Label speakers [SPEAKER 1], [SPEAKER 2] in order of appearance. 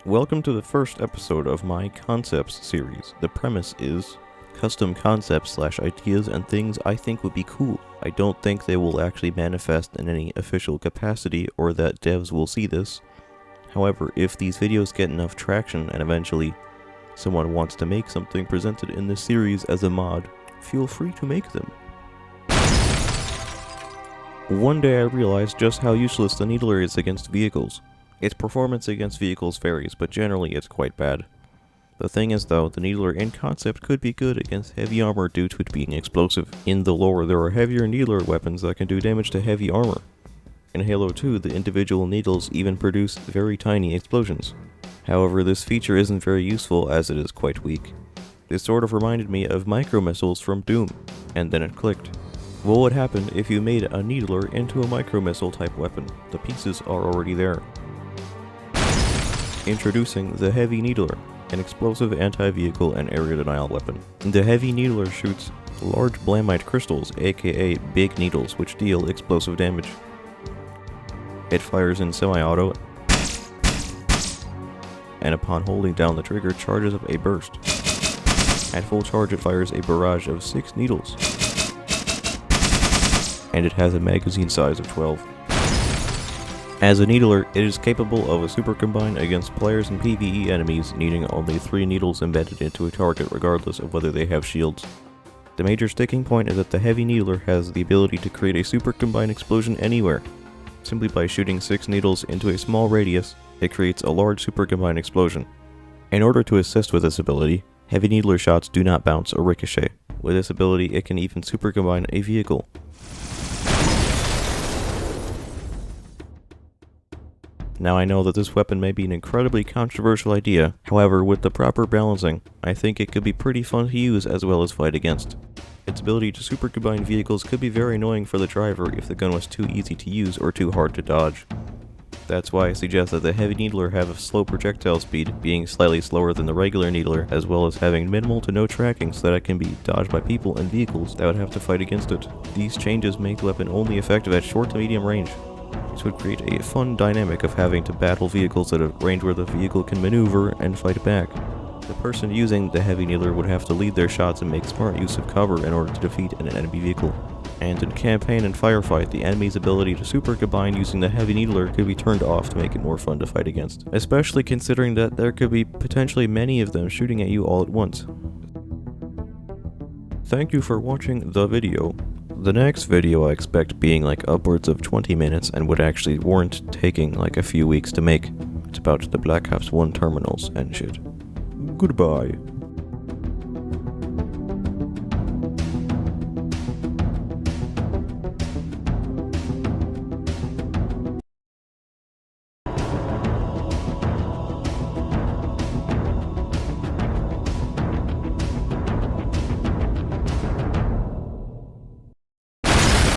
[SPEAKER 1] Welcome to the first episode of my Concepts series. The premise is custom concepts / ideas and things I think would be cool. I don't think they will actually manifest in any official capacity or that devs will see this. However, if these videos get enough traction and eventually someone wants to make something presented in this series as a mod, feel free to make them. One day I realized just how useless the Needler is against vehicles. Its performance against vehicles varies, but generally it's quite bad. The thing is though, the Needler in concept could be good against heavy armor due to it being explosive. In the lore, there are heavier Needler weapons that can do damage to heavy armor. In Halo 2, the individual needles even produce very tiny explosions. However, this feature isn't very useful as it is quite weak. This sort of reminded me of micro missiles from Doom, and then it clicked. What would happen if you made a Needler into a micro missile type weapon? The pieces are already there. Introducing the Heavy Needler, an explosive anti-vehicle and area denial weapon. The Heavy Needler shoots large blamite crystals, aka big needles, which deal explosive damage. It fires in semi-auto, and upon holding down the trigger, charges up a burst. At full charge, it fires a barrage of 6 needles. And it has a magazine size of 12. As a Needler, it is capable of a super combine against players and PvE enemies needing only 3 needles embedded into a target regardless of whether they have shields. The major sticking point is that the Heavy Needler has the ability to create a super combine explosion anywhere. Simply by shooting 6 needles into a small radius, it creates a large super combine explosion. In order to assist with this ability, Heavy Needler shots do not bounce or ricochet. With this ability, it can even super combine a vehicle. Now I know that this weapon may be an incredibly controversial idea, however with the proper balancing, I think it could be pretty fun to use as well as fight against. Its ability to super combine vehicles could be very annoying for the driver if the gun was too easy to use or too hard to dodge. That's why I suggest that the Heavy Needler have a slow projectile speed, being slightly slower than the regular Needler, as well as having minimal to no tracking so that it can be dodged by people and vehicles that would have to fight against it. These changes make the weapon only effective at short to medium range. This would create a fun dynamic of having to battle vehicles at a range where the vehicle can maneuver and fight back. The person using the Heavy Needler would have to lead their shots and make smart use of cover in order to defeat an enemy vehicle. And in campaign and firefight, the enemy's ability to super combine using the Heavy Needler could be turned off to make it more fun to fight against, especially considering that there could be potentially many of them shooting at you all at once. Thank you for watching the video. The next video I expect being like upwards of 20 minutes and would actually warrant taking like a few weeks to make. It's about the Black Ops 1 terminals and shit. Goodbye.